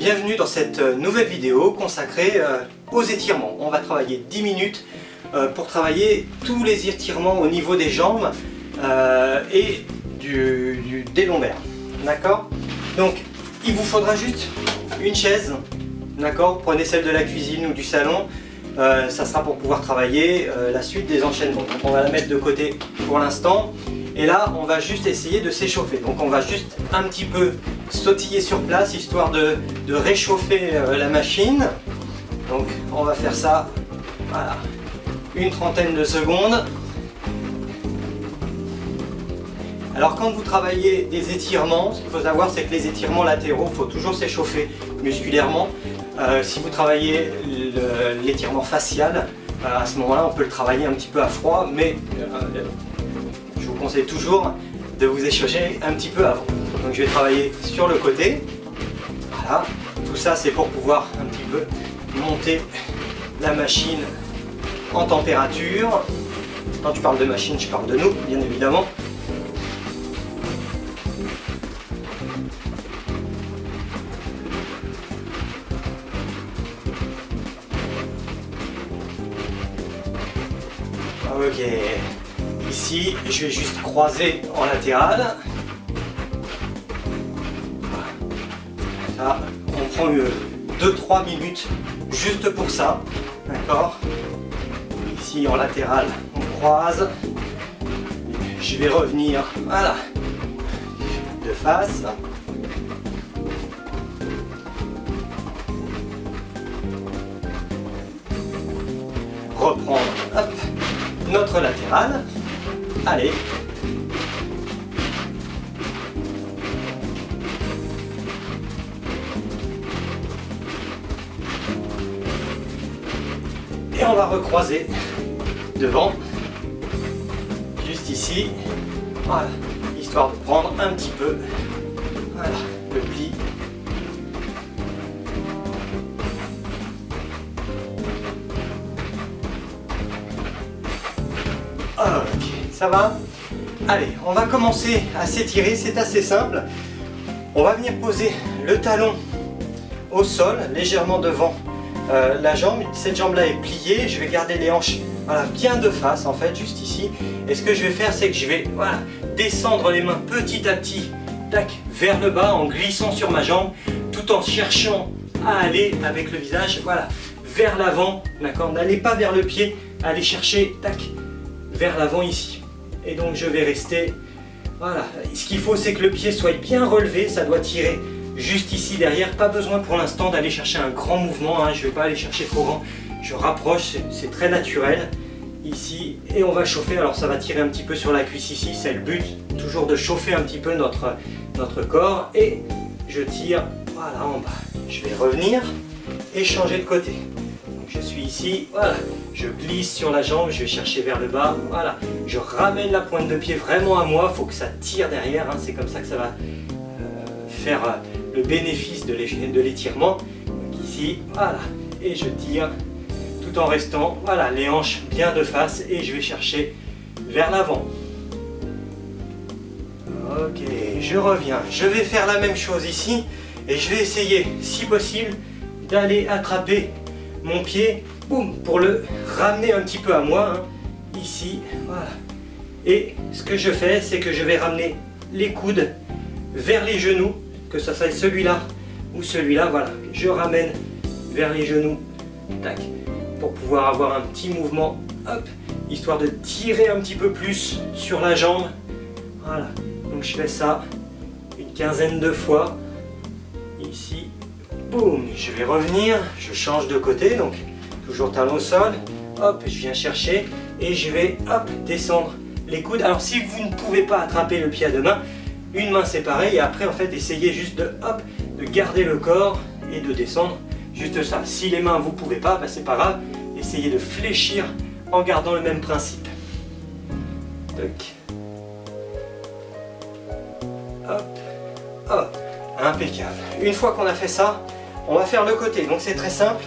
bienvenue dans cette nouvelle vidéo consacrée aux étirements. On va travailler 10 minutes pour travailler tous les étirements au niveau des jambes et des lombaires. D'accord? Donc il vous faudra juste une chaise, d'accord? Prenez celle de la cuisine ou du salon, ça sera pour pouvoir travailler la suite des enchaînements. Donc on va la mettre de côté pour l'instant. Et là, on va juste essayer de s'échauffer. Donc on va juste un petit peu sautiller sur place, histoire de réchauffer la machine. Donc on va faire ça, voilà, une trentaine de secondes. Alors quand vous travaillez des étirements, ce qu'il faut savoir, c'est que les étirements latéraux, il faut toujours s'échauffer musculairement. Si vous travaillez l'étirement facial, à ce moment-là, on peut le travailler un petit peu à froid, mais je vous conseille toujours de vous échauffer un petit peu avant. Donc je vais travailler sur le côté. Voilà, tout ça c'est pour pouvoir un petit peu monter la machine en température. Quand tu parles de machine, je parle de nous, bien évidemment. Ok. Ici, je vais juste croiser en latéral. Ça, on prend 2-3 minutes juste pour ça. D'accord? Ici, en latéral, on croise. Je vais revenir, voilà, de face. Reprendre, hop, notre latéral. Allez. Et on va recroiser devant, juste ici, voilà, histoire de prendre un petit peu, voilà, le pli. Ok, ça va? Allez, on va commencer à s'étirer, c'est assez simple. On va venir poser le talon au sol, légèrement devant la jambe. Cette jambe-là est pliée, je vais garder les hanches, voilà, bien de face en fait, juste ici. Et ce que je vais faire, c'est que je vais, voilà, descendre les mains petit à petit, tac, vers le bas, en glissant sur ma jambe, tout en cherchant à aller avec le visage, voilà, vers l'avant, d'accord? N'allez pas vers le pied, allez chercher, tac, vers l'avant ici. Et donc je vais rester, voilà, ce qu'il faut c'est que le pied soit bien relevé, ça doit tirer juste ici derrière, pas besoin pour l'instant d'aller chercher un grand mouvement, hein. Je ne vais pas aller chercher trop grand, je rapproche, c'est très naturel ici, et on va chauffer. Alors ça va tirer un petit peu sur la cuisse ici, c'est le but, toujours de chauffer un petit peu notre corps, et je tire, voilà, en bas. Je vais revenir et changer de côté. Je suis ici, voilà, je glisse sur la jambe, je vais chercher vers le bas, voilà, je ramène la pointe de pied vraiment à moi, il faut que ça tire derrière, hein. C'est comme ça que ça va faire le bénéfice de l'étirement. Donc ici, voilà, et je tire tout en restant, voilà, les hanches bien de face, et je vais chercher vers l'avant. Ok, je reviens, je vais faire la même chose ici, et je vais essayer, si possible, d'aller attraper mon pied, boum, pour le ramener un petit peu à moi, hein, ici, voilà. Et ce que je fais, c'est que je vais ramener les coudes vers les genoux, que ce soit celui-là ou celui-là, voilà. Je ramène vers les genoux, tac, pour pouvoir avoir un petit mouvement, hop, histoire de tirer un petit peu plus sur la jambe, voilà. Donc je fais ça une quinzaine de fois, ici. Boum, je vais revenir, je change de côté, donc toujours talon au sol, hop, je viens chercher et je vais, hop, descendre les coudes. Alors si vous ne pouvez pas attraper le pied à deux mains, une main c'est pareil, et après en fait essayez juste de, hop, de garder le corps et de descendre, juste ça. Si les mains vous pouvez pas, bah, c'est pas grave, essayez de fléchir en gardant le même principe. Toc. Hop, hop, impeccable. Une fois qu'on a fait ça, on va faire le côté, donc c'est très simple.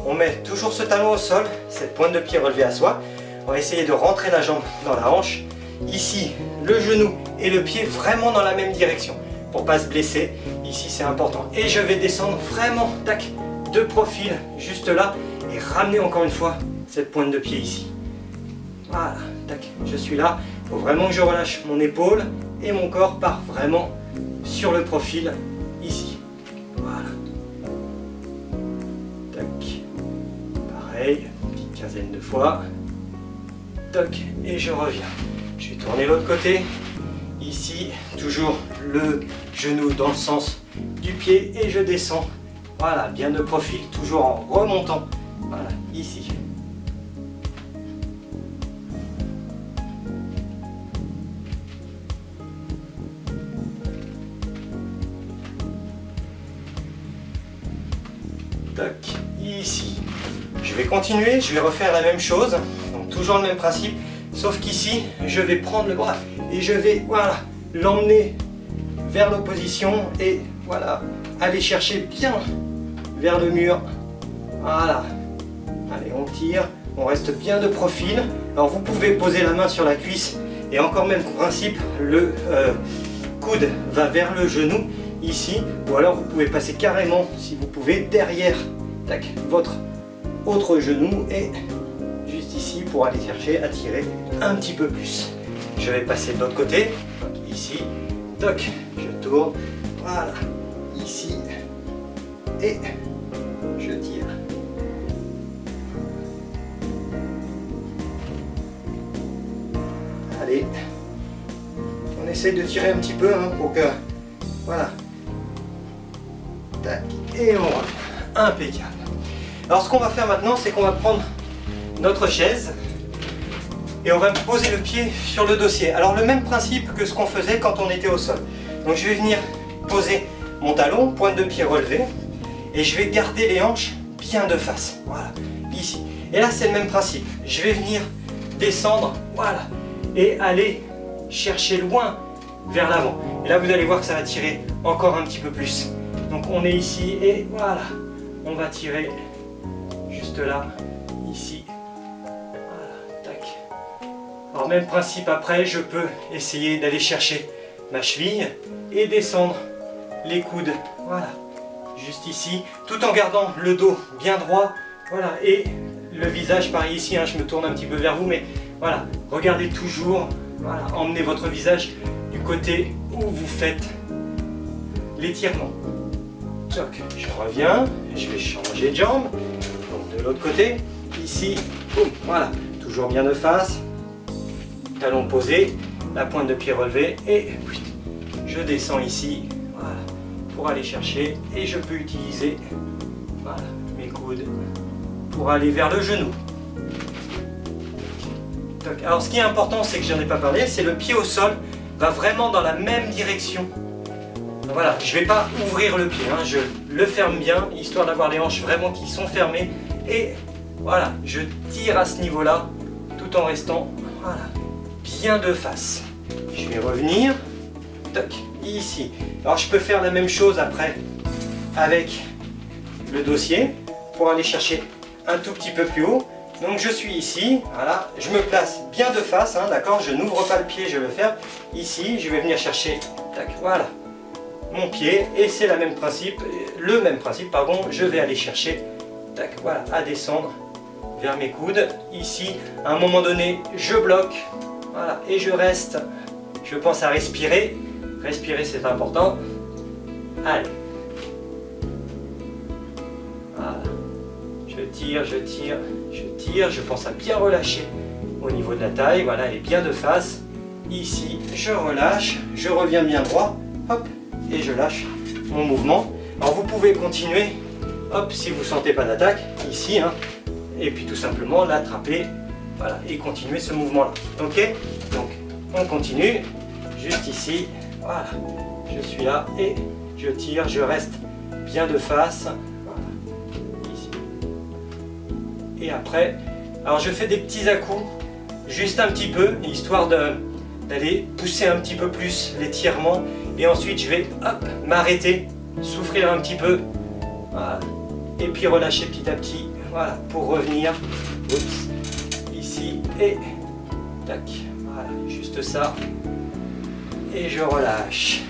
On met toujours ce talon au sol, cette pointe de pied relevée à soi. On va essayer de rentrer la jambe dans la hanche. Ici, le genou et le pied vraiment dans la même direction. pour pas se blesser. Ici c'est important. Et je vais descendre vraiment, tac, de profil, juste là, et ramener encore une fois cette pointe de pied ici. Voilà, tac, je suis là. Il faut vraiment que je relâche mon épaule et mon corps part vraiment sur le profil ici. Voilà. Tac. Pareil, une petite quinzaine de fois. Toc, et je reviens. Je vais tourner l'autre côté. Ici, toujours le genou dans le sens du pied et je descends. Voilà, bien de profil, toujours en remontant. Voilà, ici. Tac, ici. Je vais continuer, je vais refaire la même chose. Donc toujours le même principe, sauf qu'ici, je vais prendre le bras et je vais, voilà, l'emmener vers l'opposition et voilà, aller chercher bien vers le mur. Voilà. Allez, on tire, on reste bien de profil. Alors vous pouvez poser la main sur la cuisse et encore même principe, le coude va vers le genou ici, ou alors vous pouvez passer carrément, si vous pouvez, derrière tac, votre autre genou et juste ici pour aller chercher à tirer un petit peu plus. Je vais passer de l'autre côté, donc ici, toc, je tourne, voilà, ici, et je tire. Allez, on essaye de tirer un petit peu hein, pour que, voilà, tac, et on revient, impeccable. Alors ce qu'on va faire maintenant, c'est qu'on va prendre notre chaise et on va poser le pied sur le dossier. Alors le même principe que ce qu'on faisait quand on était au sol. Donc je vais venir poser mon talon, pointe de pied relevée, et je vais garder les hanches bien de face. Voilà, ici. Et là c'est le même principe. Je vais venir descendre, voilà, et aller chercher loin vers l'avant. Et là vous allez voir que ça va tirer encore un petit peu plus. Donc on est ici et voilà, on va tirer juste là, ici. Voilà, tac. Alors même principe après, je peux essayer d'aller chercher ma cheville et descendre les coudes, voilà, juste ici, tout en gardant le dos bien droit, voilà, et le visage pareil ici, hein, je me tourne un petit peu vers vous, mais voilà, regardez toujours, voilà, emmenez votre visage du côté où vous faites l'étirement. Toc, je reviens, je vais changer de jambe, donc de l'autre côté, ici, boum, voilà, toujours bien de face, talon posé, la pointe de pied relevée et je descends ici, voilà, pour aller chercher et je peux utiliser, voilà, mes coudes pour aller vers le genou. Toc. Alors ce qui est important, c'est que j'en ai pas parlé, c'est le pied au sol va vraiment dans la même direction. Voilà, je ne vais pas ouvrir le pied, hein, je le ferme bien, histoire d'avoir les hanches vraiment qui sont fermées. Et voilà, je tire à ce niveau-là, tout en restant voilà, bien de face. Je vais revenir, toc, ici. Alors je peux faire la même chose après avec le dossier, pour aller chercher un tout petit peu plus haut. Donc je suis ici, voilà, je me place bien de face, hein, d'accord, je n'ouvre pas le pied, je le ferme. Ici, je vais venir chercher, tac, voilà, mon pied, et c'est le même principe, pardon, je vais aller chercher, tac, voilà, à descendre vers mes coudes. Ici, à un moment donné, je bloque, voilà, et je reste, je pense à respirer. Respirer, c'est important. Allez. Voilà. Je tire, je tire, je tire, je pense à bien relâcher au niveau de la taille, voilà, elle est bien de face. Ici, je relâche, je reviens bien droit, hop, et je lâche mon mouvement. Alors vous pouvez continuer, hop, si vous ne sentez pas d'attaque, ici, hein, et puis tout simplement l'attraper, voilà, et continuer ce mouvement-là. Ok? Donc, on continue, juste ici, voilà, je suis là, et je tire, je reste bien de face, voilà, ici. Et après, alors je fais des petits à-coups, juste un petit peu, histoire d'aller pousser un petit peu plus l'étirement. Et ensuite, je vais m'arrêter, souffrir un petit peu, voilà, et puis relâcher petit à petit, voilà, pour revenir, oups, ici, et tac, voilà, juste ça, et je relâche.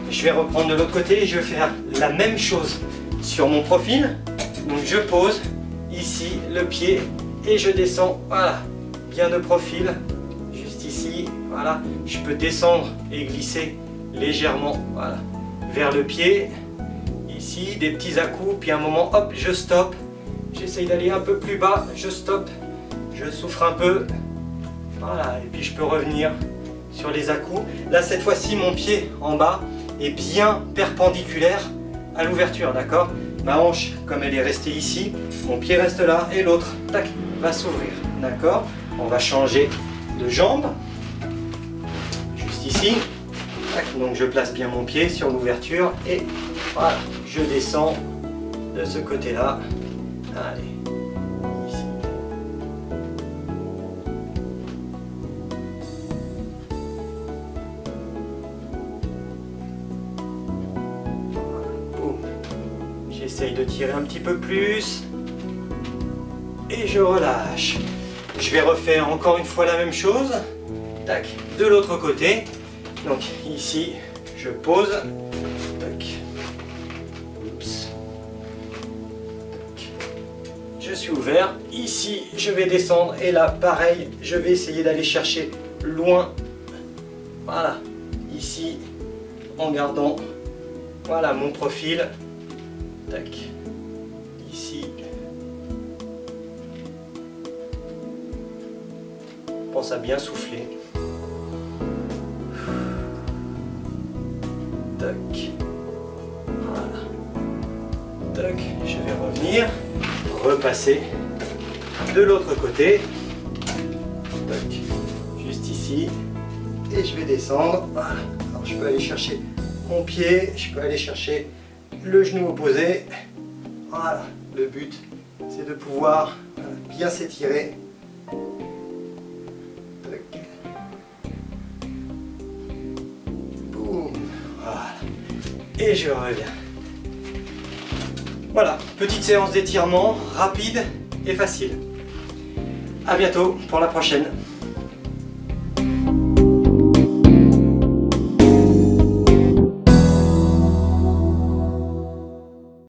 Je Je vais reprendre de l'autre côté et je vais faire la même chose sur mon profil. Donc je pose ici le pied et je descends, voilà, bien de profil, juste ici, voilà. Je peux descendre et glisser légèrement, voilà, vers le pied. Ici, des petits à-coups, puis à un moment, hop, je stoppe. J'essaye d'aller un peu plus bas, je stoppe, je souffre un peu. Voilà, et puis je peux revenir sur les à-coups. Là, cette fois-ci, mon pied en bas est bien perpendiculaire à l'ouverture, d'accord? Ma hanche, comme elle est restée ici, mon pied reste là, et l'autre, tac, va s'ouvrir, d'accord? On va changer de jambe, juste ici. Tac, donc je place bien mon pied sur l'ouverture, et voilà, je descends de ce côté-là. Allez, ici. Boum. J'essaye de tirer un petit peu plus. Et je relâche. Je vais refaire encore une fois la même chose. Tac, de l'autre côté. Donc ici, je pose. Tac. Oups. Tac. Je suis ouvert. Ici, je vais descendre. Et là, pareil, je vais essayer d'aller chercher loin. Voilà. Ici, en gardant, voilà, mon profil. Tac. Ici. Pense à bien souffler. Tac. Voilà. Tac. Je vais revenir. Repasser de l'autre côté. Tac. Juste ici. Et je vais descendre. Voilà. Alors je peux aller chercher mon pied. Je peux aller chercher le genou opposé. Voilà. Le but, c'est de pouvoir bien s'étirer. Et je reviens. Voilà, petite séance d'étirement rapide et facile. À bientôt pour la prochaine.